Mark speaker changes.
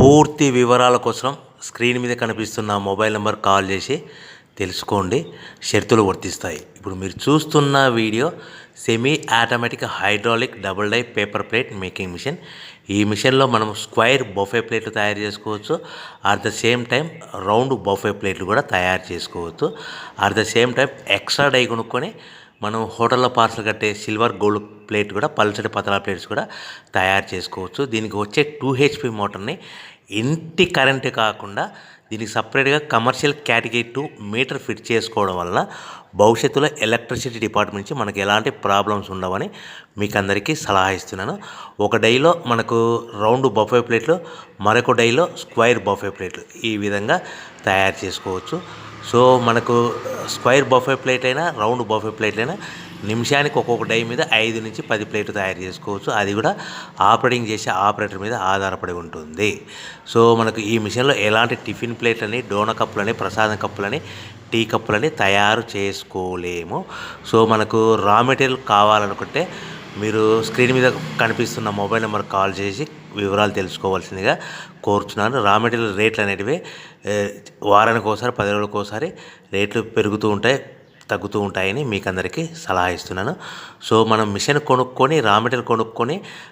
Speaker 1: పూర్తి వివరాల కోసం స్క్రీన్ మీద కనిపిస్తున్న మొబైల్ నెంబర్ కాల్ చేసి తెలుసుకోండి. షరతులు వర్తిస్తాయి. ఇప్పుడు మీరు చూస్తున్న video semi automatic hydraulic double die paper plate making machine. ఈ మిషన్లో మనం స్క్వైర్ బఫే ప్లేట్లు తయారు చేసుకోవచ్చు. At the same time round buffet ప్లేట్లు కూడా తయారు చేసుకోవచ్చు. At the same time extra die కొనుక్కొని మనం హోటల్లో పార్సల్ కట్టే సిల్వర్ గోల్డ్ ప్లేట్ కూడా పల్చటి పతలా ప్లేట్స్ కూడా తయారు చేసుకోవచ్చు. దీనికి వచ్చే 2 HP మోటార్ని ఇంటి కరెంటు కాకుండా దీనికి సపరేట్గా కమర్షియల్ కేటగిరీ 2 మీటర్ ఫిట్ చేసుకోవడం వల్ల భవిష్యత్తులో ఎలక్ట్రిసిటీ డిపార్ట్మెంట్ నుంచి మనకి ఎలాంటి ప్రాబ్లమ్స్ ఉండవని మీకు అందరికీ సలహా ఇస్తున్నాను. ఒక డైలో మనకు రౌండ్ బఫే ప్లేట్లు, మరొక డైలో స్క్వైర్ బఫే ప్లేట్లు ఈ విధంగా తయారు చేసుకోవచ్చు. సో మనకు స్క్వైర్ బఫే ప్లేట్ అయినా రౌండ్ బఫే ప్లేట్ అయినా నిమిషానికి ఒక్కొక్క డై మీద 5 నుంచి 10 ప్లేట్లు తయారు చేసుకోవచ్చు. అది కూడా ఆపరేటింగ్ చేసే ఆపరేటర్ మీద ఆధారపడి ఉంటుంది. సో మనకు ఈ మిషన్లో ఎలాంటి టిఫిన్ ప్లేట్లని, డోనా కప్పులని, ప్రసాదం కప్పులని, టీ కప్పులని తయారు చేసుకోలేము. సో మనకు రా మెటీరియల్ కావాలనుకుంటే మీరు స్క్రీన్ మీద కనిపిస్తున్న మొబైల్ నెంబర్ కాల్ చేసి వివరాలు తెలుసుకోవాల్సిందిగా కోరుచున్నాను. రా మెటీరియల్ రేట్లు అనేటివి వారానికి ఒకసారి, 10 రోజులకు ఒకసారి రేట్లు పెరుగుతూ ఉంటాయి, తగ్గుతూ ఉంటాయని మీకు అందరికీ సలహా ఇస్తున్నాను. సో మనం మిషన్ కొనుక్కొని రా మెటీరియల్ కొనుక్కొని